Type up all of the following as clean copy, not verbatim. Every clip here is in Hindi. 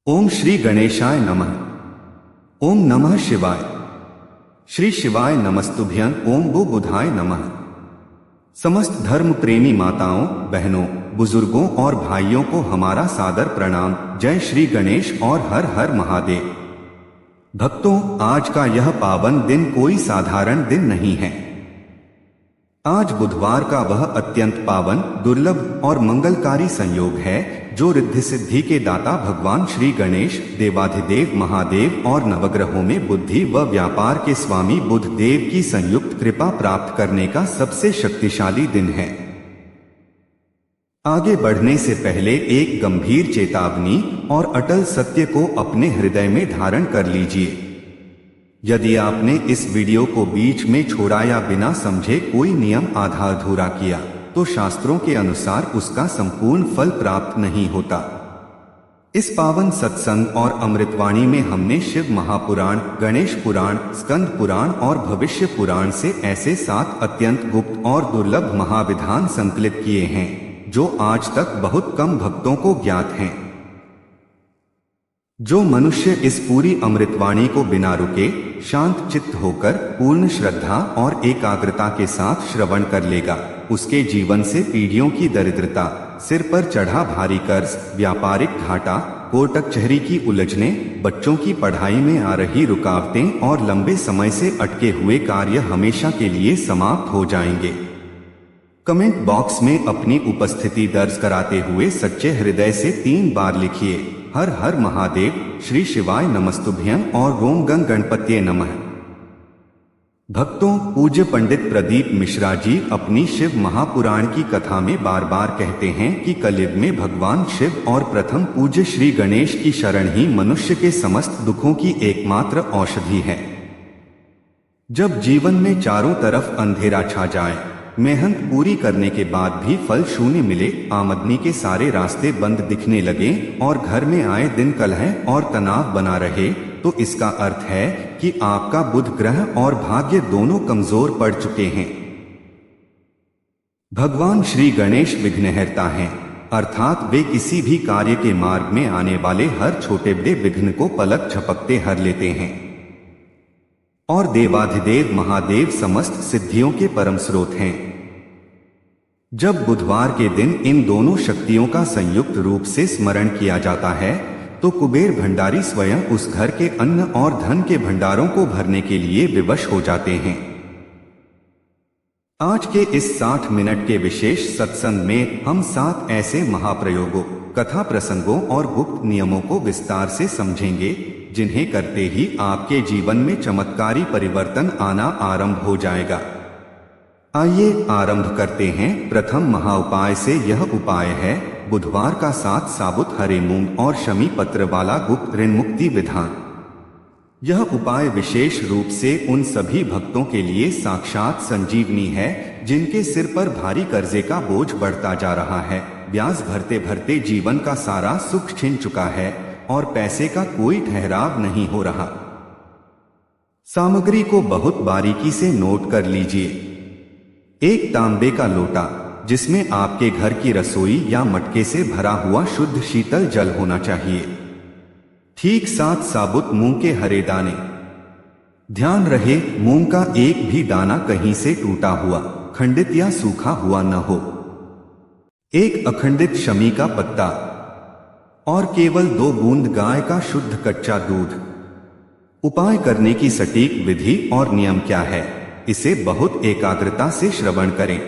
ओम श्री गणेशाय नमः। ओम नमः शिवाय। श्री शिवाय नमस्तुभ्यं। ओम बुधाय नमः। समस्त धर्म प्रेमी माताओं, बहनों, बुजुर्गों और भाइयों को हमारा सादर प्रणाम। जय श्री गणेश और हर हर महादेव। भक्तों, आज का यह पावन दिन कोई साधारण दिन नहीं है। आज बुधवार का वह अत्यंत पावन, दुर्लभ और मंगलकारी संयोग है जो रिद्धि सिद्धि के दाता भगवान श्री गणेश, देवाधिदेव महादेव और नवग्रहों में बुद्धि व व्यापार के स्वामी बुध देव की संयुक्त कृपा प्राप्त करने का सबसे शक्तिशाली दिन है। आगे बढ़ने से पहले एक गंभीर चेतावनी और अटल सत्य को अपने हृदय में धारण कर लीजिए। यदि आपने इस वीडियो को बीच में छोड़ा या बिना समझे कोई नियम आधा अधूरा किया तो शास्त्रों के अनुसार उसका संपूर्ण फल प्राप्त नहीं होता। इस पावन सत्संग और अमृतवाणी में हमने शिव महापुराण, गणेश पुराण, स्कंद पुराण और भविष्य पुराण से ऐसे 7 अत्यंत गुप्त और दुर्लभ महाविधान संकलित किए हैं जो आज तक बहुत कम भक्तों को ज्ञात हैं। जो मनुष्य इस पूरी अमृतवाणी को बिना रुके शांत चित्त होकर पूर्ण श्रद्धा और एकाग्रता के साथ श्रवण कर लेगा, उसके जीवन से पीढ़ियों की दरिद्रता, सिर पर चढ़ा भारी कर्ज, व्यापारिक घाटा, कोर्ट कचहरी की उलझने, बच्चों की पढ़ाई में आ रही रुकावटें और लंबे समय से अटके हुए कार्य हमेशा के लिए समाप्त हो जाएंगे। कमेंट बॉक्स में अपनी उपस्थिति दर्ज कराते हुए सच्चे हृदय से 3 बार लिखिए हर हर महादेव, श्री शिवाय नमस्तुभ्यं और ओम गं गणपत्ये नमः। भक्तों, पूज्य पंडित प्रदीप मिश्रा जी अपनी शिव महापुराण की कथा में बार बार कहते हैं कि कलयुग में भगवान शिव और प्रथम पूज्य श्री गणेश की शरण ही मनुष्य के समस्त दुखों की एकमात्र औषधि है। जब जीवन में चारों तरफ अंधेरा छा जाए, मेहनत पूरी करने के बाद भी फल शून्य मिले, आमदनी के सारे रास्ते बंद दिखने लगे और घर में आए दिन कलह और तनाव बना रहे, तो इसका अर्थ है कि आपका बुध ग्रह और भाग्य दोनों कमजोर पड़ चुके हैं। भगवान श्री गणेश विघ्नहर्ता हैं, अर्थात वे किसी भी कार्य के मार्ग में आने वाले हर छोटे बड़े विघ्न को पलक झपकते हर लेते हैं। और देवाधिदेव महादेव समस्त सिद्धियों के परम स्रोत हैं। जब बुधवार के दिन इन दोनों शक्तियों का संयुक्त रूप से स्मरण किया जाता है तो कुबेर भंडारी स्वयं उस घर के अन्न और धन के भंडारों को भरने के लिए विवश हो जाते हैं। आज के इस 60 मिनट के विशेष सत्संग में हम 7 ऐसे महाप्रयोगों, कथा प्रसंगों और गुप्त नियमों को विस्तार से समझेंगे जिन्हें करते ही आपके जीवन में चमत्कारी परिवर्तन आना आरंभ हो जाएगा। आइए आरंभ करते हैं प्रथम महाउपाय से। यह उपाय है बुधवार का 7 साबुत हरे मूंग और शमी पत्र वाला गुप्त ऋण मुक्ति विधान। यह उपाय विशेष रूप से उन सभी भक्तों के लिए साक्षात संजीवनी है जिनके सिर पर भारी कर्जे का बोझ बढ़ता जा रहा है, ब्याज भरते भरते जीवन का सारा सुख छिन चुका है और पैसे का कोई ठहराव नहीं हो रहा। सामग्री को बहुत बारीकी से नोट कर लीजिए। एक तांबे का लोटा जिसमें आपके घर की रसोई या मटके से भरा हुआ शुद्ध शीतल जल होना चाहिए। ठीक 7 साबुत मूंग के हरे दाने। ध्यान रहे मूंग का एक भी दाना कहीं से टूटा हुआ, खंडित या सूखा हुआ न हो। एक अखंडित शमी का पत्ता और केवल 2 बूंद गाय का शुद्ध कच्चा दूध। उपाय करने की सटीक विधि और नियम क्या है, इसे बहुत एकाग्रता से श्रवण करें।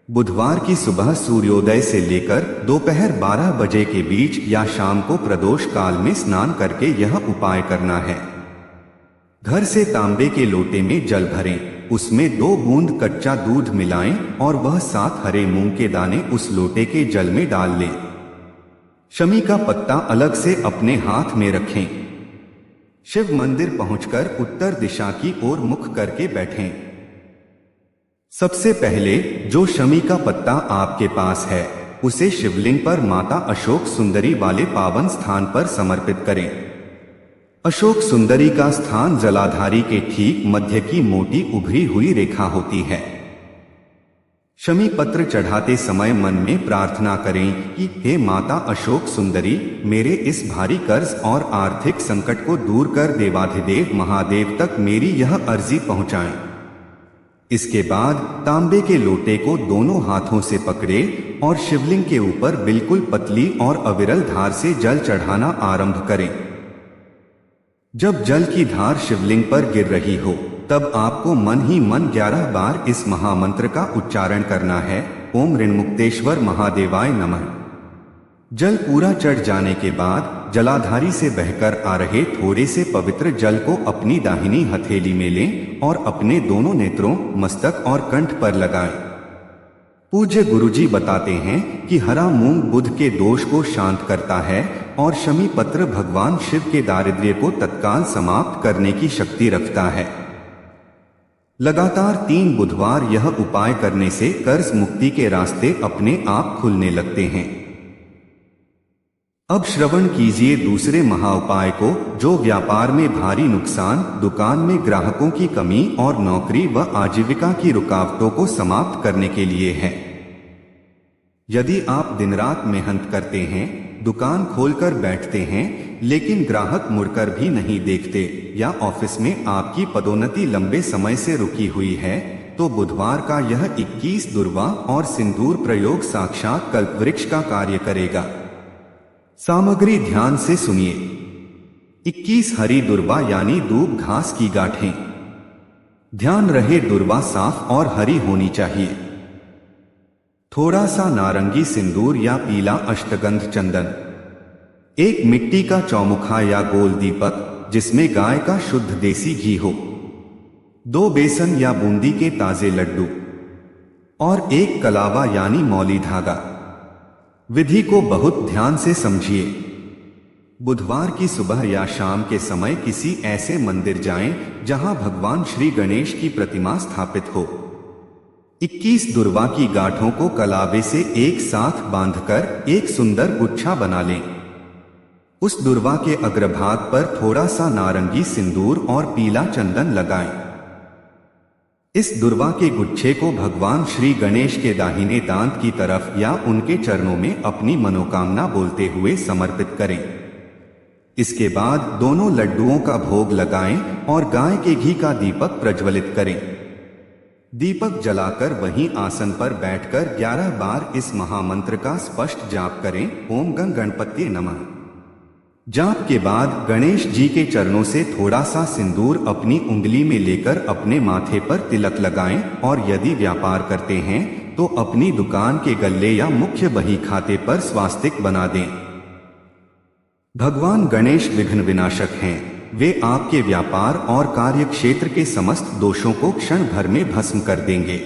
बुधवार की सुबह सूर्योदय से लेकर दोपहर 12 बजे के बीच या शाम को प्रदोष काल में स्नान करके यह उपाय करना है। घर से तांबे के लोटे में जल भरें, उसमें 2 बूंद कच्चा दूध मिलाएं और वह 7 हरे मूंग के दाने उस लोटे के जल में डाल लें। शमी का पत्ता अलग से अपने हाथ में रखें। शिव मंदिर पहुंचकर उत्तर दिशा की ओर मुख करके बैठें। सबसे पहले जो शमी का पत्ता आपके पास है उसे शिवलिंग पर माता अशोक सुंदरी वाले पावन स्थान पर समर्पित करें। अशोक सुंदरी का स्थान जलाधारी के ठीक मध्य की मोटी उभरी हुई रेखा होती है। शमी पत्र चढ़ाते समय मन में प्रार्थना करें कि हे माता अशोक सुंदरी, मेरे इस भारी कर्ज और आर्थिक संकट को दूर कर देवाधिदेव महादेव तक मेरी यह अर्जी पहुंचाएं। इसके बाद तांबे के लोटे को दोनों हाथों से पकड़े और शिवलिंग के ऊपर बिल्कुल पतली और अविरल धार से जल चढ़ाना आरंभ करें। जब जल की धार शिवलिंग पर गिर रही हो तब आपको मन ही मन 11 बार इस महामंत्र का उच्चारण करना है। ओम ऋणमुक्तेश्वर महादेवाय नमः। जल पूरा चढ़ जाने के बाद जलाधारी से बहकर आ रहे थोड़े से पवित्र जल को अपनी दाहिनी हथेली में लें और अपने दोनों नेत्रों, मस्तक और कंठ पर लगाएं। पूज्य गुरुजी बताते हैं कि हरा मूंग बुध के दोष को शांत करता है और शमी पत्र भगवान शिव के दारिद्र्य को तत्काल समाप्त करने की शक्ति रखता है। लगातार 3 बुधवार यह उपाय करने से कर्ज मुक्ति के रास्ते अपने आप खुलने लगते हैं। अब श्रवण कीजिए दूसरे महाउपाय को, जो व्यापार में भारी नुकसान, दुकान में ग्राहकों की कमी और नौकरी व आजीविका की रुकावटों को समाप्त करने के लिए है। यदि आप दिन रात मेहनत करते हैं, दुकान खोलकर बैठते हैं लेकिन ग्राहक मुड़कर भी नहीं देखते, या ऑफिस में आपकी पदोन्नति लंबे समय से रुकी हुई है, तो बुधवार का यह 21 दुर्वा और सिंदूर प्रयोग साक्षात कल्पवृक्ष का कार्य करेगा। सामग्री ध्यान से सुनिए। 21 हरी दुर्वा यानी दूब घास की गांठें। ध्यान रहे दुर्वा साफ और हरी होनी चाहिए। थोड़ा सा नारंगी सिंदूर या पीला अष्टगंध चंदन। एक मिट्टी का चौमुखा या गोल दीपक जिसमें गाय का शुद्ध देसी घी हो। 2 बेसन या बूंदी के ताजे लड्डू और एक कलावा यानी मौली धागा। विधि को बहुत ध्यान से समझिए। बुधवार की सुबह या शाम के समय किसी ऐसे मंदिर जाएं जहां भगवान श्री गणेश की प्रतिमा स्थापित हो। 21 दुर्वा की गांठों को कलावे से एक साथ बांधकर एक सुंदर गुच्छा बना लें। उस दुर्वा के अग्रभाग पर थोड़ा सा नारंगी सिंदूर और पीला चंदन लगाएं। इस दुर्वा के गुच्छे को भगवान श्री गणेश के दाहिने दांत की तरफ या उनके चरणों में अपनी मनोकामना बोलते हुए समर्पित करें। इसके बाद दोनों लड्डुओं का भोग लगाएं और गाय के घी का दीपक प्रज्वलित करें। दीपक जलाकर वहीं आसन पर बैठकर 11 बार इस महामंत्र का स्पष्ट जाप करें। ओम गं गणपत्ये नमः। जाप के बाद गणेश जी के चरणों से थोड़ा सा सिंदूर अपनी उंगली में लेकर अपने माथे पर तिलक लगाएं और यदि व्यापार करते हैं तो अपनी दुकान के गल्ले या मुख्य बही खाते पर स्वास्तिक बना दें। भगवान गणेश विघ्न विनाशक हैं। वे आपके व्यापार और कार्य क्षेत्र के समस्त दोषों को क्षण भर में भस्म कर देंगे।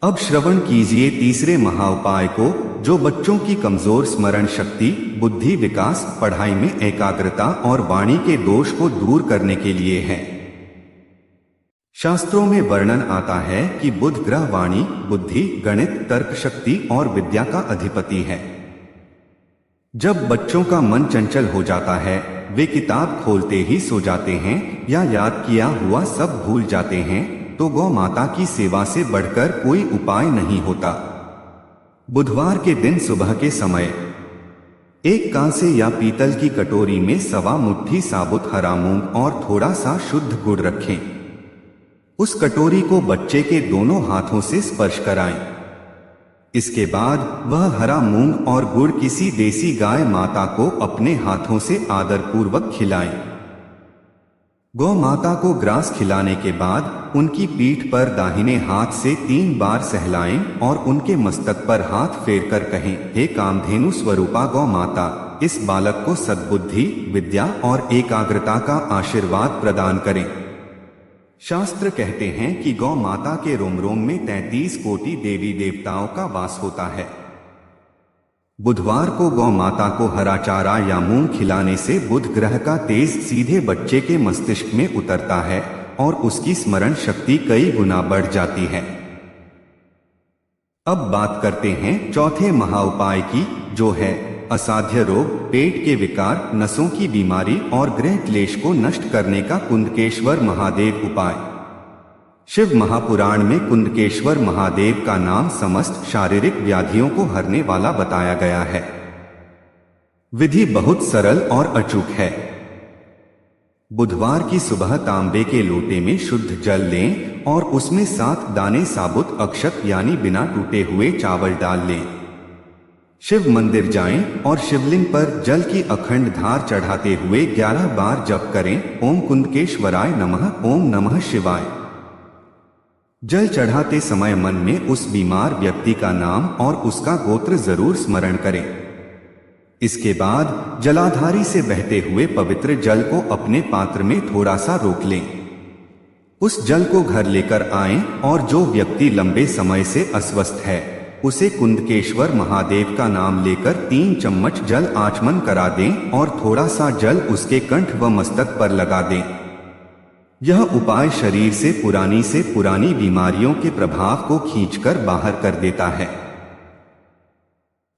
अब श्रवण कीजिए तीसरे महाउपाय को, जो बच्चों की कमजोर स्मरण शक्ति, बुद्धि विकास, पढ़ाई में एकाग्रता और वाणी के दोष को दूर करने के लिए है। शास्त्रों में वर्णन आता है कि बुध ग्रह वाणी, बुद्धि, गणित, तर्क शक्ति और विद्या का अधिपति है। जब बच्चों का मन चंचल हो जाता है, वे किताब खोलते ही सो जाते हैं या याद किया हुआ सब भूल जाते हैं, तो गौ माता की सेवा से बढ़कर कोई उपाय नहीं होता। बुधवार के दिन सुबह के समय एक कांसे या पीतल की कटोरी में 1.25 मुट्ठी साबुत हरा मूंग और थोड़ा सा शुद्ध गुड़ रखें। उस कटोरी को बच्चे के दोनों हाथों से स्पर्श कराएं। इसके बाद वह हरा मूंग और गुड़ किसी देसी गाय माता को अपने हाथों से आदरपूर्वक खिलाएं। गौ माता को ग्रास खिलाने के बाद उनकी पीठ पर दाहिने हाथ से 3 बार सहलाएं और उनके मस्तक पर हाथ फेरकर कहें, हे कामधेनु स्वरूपा गौ माता, इस बालक को सद्बुद्धि, विद्या और एकाग्रता का आशीर्वाद प्रदान करें। शास्त्र कहते हैं कि गौ माता के रोम रोम में 33 कोटि देवी देवताओं का वास होता है। बुधवार को गौ माता को हरा चारा या मूंग खिलाने से बुध ग्रह का तेज सीधे बच्चे के मस्तिष्क में उतरता है और उसकी स्मरण शक्ति कई गुना बढ़ जाती है। अब बात करते हैं चौथे महाउपाय की, जो है असाध्य रोग, पेट के विकार, नसों की बीमारी और गृह क्लेश को नष्ट करने का कुंदकेश्वर महादेव उपाय। शिव महापुराण में कुंडकेश्वर महादेव का नाम समस्त शारीरिक व्याधियों को हरने वाला बताया गया है। विधि बहुत सरल और अचूक है। बुधवार की सुबह तांबे के लोटे में शुद्ध जल लें और उसमें 7 दाने साबुत अक्षत यानी बिना टूटे हुए चावल डाल लें। शिव मंदिर जाएं और शिवलिंग पर जल की अखंड धार चढ़ाते हुए 11 बार जप करें, ओम कुंडकेश्वराय नमः, ओम नमः शिवाय। जल चढ़ाते समय मन में उस बीमार व्यक्ति का नाम और उसका गोत्र जरूर स्मरण करें। इसके बाद जलाधारी से बहते हुए पवित्र जल को अपने पात्र में थोड़ा सा रोक लें। उस जल को घर लेकर आएं और जो व्यक्ति लंबे समय से अस्वस्थ है उसे कुंडकेश्वर महादेव का नाम लेकर 3 चम्मच जल आचमन करा दें और थोड़ा सा जल उसके कंठ व मस्तक पर लगा दें। यह उपाय शरीर से पुरानी बीमारियों के प्रभाव को खींचकर बाहर कर देता है।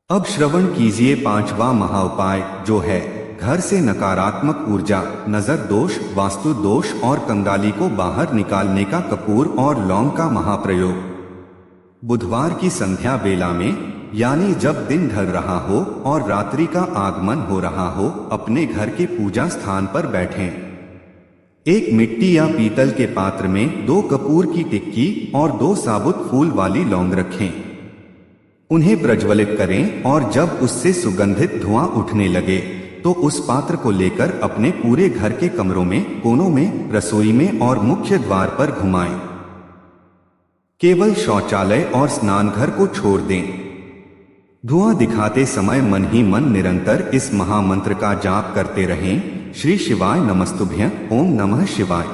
अब श्रवण कीजिए 5वां महाउपाय, जो है घर से नकारात्मक ऊर्जा, नजर दोष, वास्तु दोष और कंगाली को बाहर निकालने का कपूर और लौंग का महाप्रयोग। बुधवार की संध्या बेला में, यानी जब दिन ढल रहा हो और रात्रि का आगमन हो रहा हो, अपने घर के पूजा स्थान पर बैठें। एक मिट्टी या पीतल के पात्र में 2 कपूर की टिक्की और 2 साबुत फूल वाली लौंग रखें। उन्हें प्रज्वलित करें और जब उससे सुगंधित धुआं उठने लगे तो उस पात्र को लेकर अपने पूरे घर के कमरों में, कोनों में, रसोई में और मुख्य द्वार पर घुमाएं। केवल शौचालय और स्नानघर को छोड़ दें। धुआं दिखाते समय मन ही मन निरंतर इस महामंत्र का जाप करते रहें, श्री शिवाय नमस्तुभ्यं, ओम नमः शिवाय।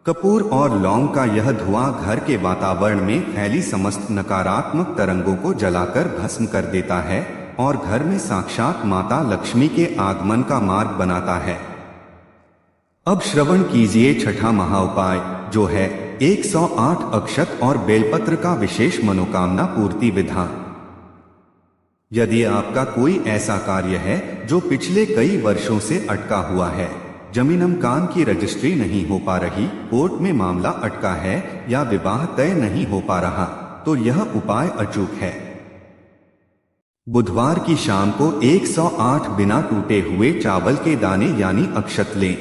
कपूर और लौंग का यह धुआं घर के वातावरण में फैली समस्त नकारात्मक तरंगों को जलाकर भस्म कर देता है और घर में साक्षात माता लक्ष्मी के आगमन का मार्ग बनाता है। अब श्रवण कीजिए 6ठा महाउपाय, जो है 108 अक्षत और बेलपत्र का विशेष मनोकामना पूर्ति विधान। यदि आपका कोई ऐसा कार्य है जो पिछले कई वर्षों से अटका हुआ है, जमीन मकान की रजिस्ट्री नहीं हो पा रही, कोर्ट में मामला अटका है या विवाह तय नहीं हो पा रहा, तो यह उपाय अचूक है। बुधवार की शाम को 108 बिना टूटे हुए चावल के दाने यानी अक्षत लें।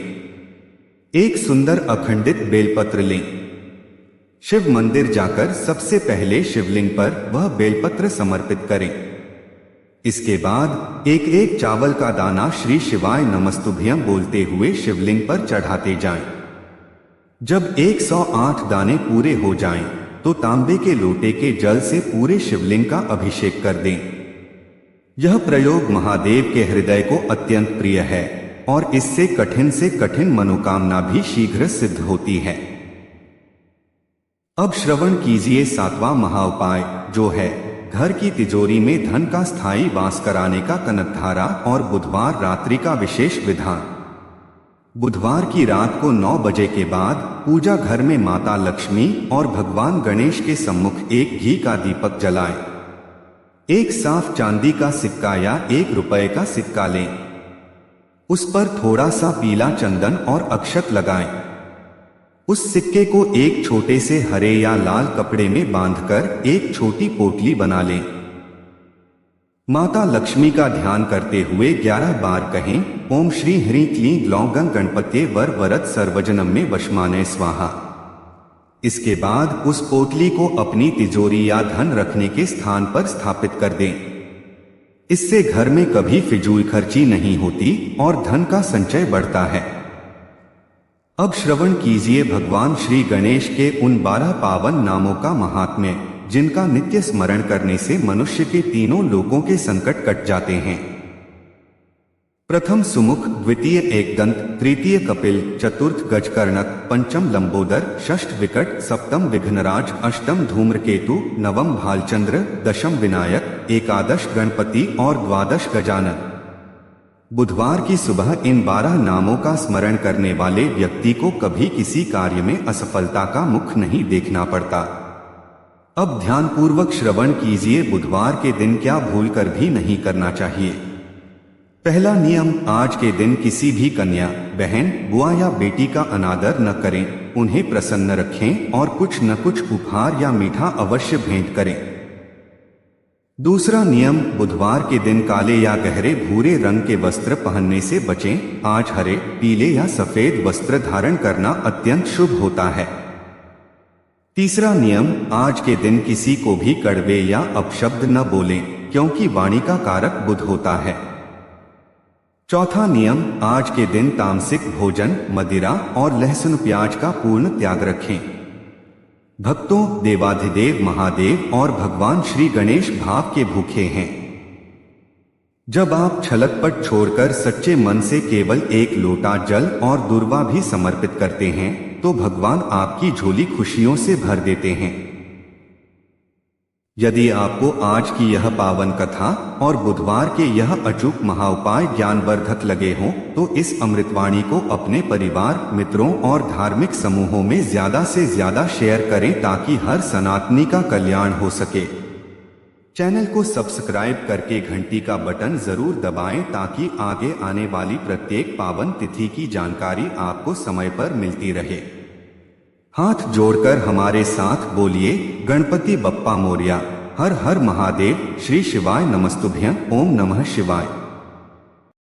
एक सुंदर अखंडित बेलपत्र लें। शिव मंदिर जाकर सबसे पहले शिवलिंग पर वह बेलपत्र समर्पित करें। इसके बाद एक एक चावल का दाना श्री शिवाय नमस्तुभ्यं बोलते हुए शिवलिंग पर चढ़ाते जाएं। जब 108 दाने पूरे हो जाएं, तो तांबे के लोटे के जल से पूरे शिवलिंग का अभिषेक कर दें। यह प्रयोग महादेव के हृदय को अत्यंत प्रिय है और इससे कठिन से कठिन मनोकामना भी शीघ्र सिद्ध होती है। अब श्रवण कीजिए 7वां महाउपाय, जो है घर की तिजोरी में धन का स्थायी वास कराने का कनकधारा और बुधवार रात्रि का विशेष विधान। बुधवार की रात को 9 बजे के बाद पूजा घर में माता लक्ष्मी और भगवान गणेश के सम्मुख एक घी का दीपक जलाएं। एक साफ चांदी का सिक्का या 1 रुपए का सिक्का लें। उस पर थोड़ा सा पीला चंदन और अक्षत लगाएं। उस सिक्के को एक छोटे से हरे या लाल कपड़े में बांधकर एक छोटी पोटली बना लें। माता लक्ष्मी का ध्यान करते हुए 11 बार कहें, ओम श्री ह्रीं क्लीं ग्लौं गं गणपत्ये वर वरद सर्वजनम में वशमानय स्वाहा। इसके बाद उस पोटली को अपनी तिजोरी या धन रखने के स्थान पर स्थापित कर दें। इससे घर में कभी फिजूल खर्ची नहीं होती और धन का संचय बढ़ता है। अब श्रवण कीजिए भगवान श्री गणेश के उन 12 पावन नामों का महात्म्य, जिनका नित्य स्मरण करने से मनुष्य के तीनों लोकों के संकट कट जाते हैं। प्रथम सुमुख, द्वितीय एकदंत, तृतीय कपिल, चतुर्थ गजकर्णक, पंचम लंबोदर, षष्ठ विकट, सप्तम विघ्नराज, अष्टम धूम्रकेतु, नवम भालचंद्र, दशम विनायक, एकादश गणपति और द्वादश गजानन। बुधवार की सुबह इन 12 नामों का स्मरण करने वाले व्यक्ति को कभी किसी कार्य में असफलता का मुख नहीं देखना पड़ता। अब ध्यानपूर्वक श्रवण कीजिए बुधवार के दिन क्या भूलकर भी नहीं करना चाहिए। पहला नियम, आज के दिन किसी भी कन्या, बहन, बुआ या बेटी का अनादर न करें। उन्हें प्रसन्न रखें और कुछ न कुछ उपहार या मीठा अवश्य भेंट करें। दूसरा नियम, बुधवार के दिन काले या गहरे भूरे रंग के वस्त्र पहनने से बचें। आज हरे, पीले या सफेद वस्त्र धारण करना अत्यंत शुभ होता है। तीसरा नियम, आज के दिन किसी को भी कड़वे या अपशब्द न बोलें, क्योंकि वाणी का कारक बुध होता है। चौथा नियम, आज के दिन तामसिक भोजन, मदिरा और लहसुन प्याज का पूर्ण त्याग रखें। भक्तों, देवाधिदेव महादेव और भगवान श्री गणेश भाव के भूखे हैं। जब आप छलकपट छोड़कर सच्चे मन से केवल एक लोटा जल और दूर्वा भी समर्पित करते हैं तो भगवान आपकी झोली खुशियों से भर देते हैं। यदि आपको आज की यह पावन कथा और बुधवार के यह अचूक महाउपाय ज्ञानवर्धक लगे हों तो इस अमृतवाणी को अपने परिवार, मित्रों और धार्मिक समूहों में ज्यादा से ज्यादा शेयर करें ताकि हर सनातनी का कल्याण हो सके। चैनल को सब्सक्राइब करके घंटी का बटन जरूर दबाएं ताकि आगे आने वाली प्रत्येक पावन तिथि की जानकारी आपको समय पर मिलती रहे। हाथ जोड़कर हमारे साथ बोलिए, गणपति बप्पा मोरया, हर हर महादेव, श्री शिवाय नमस्तुभ्यं, ओम नमः शिवाय।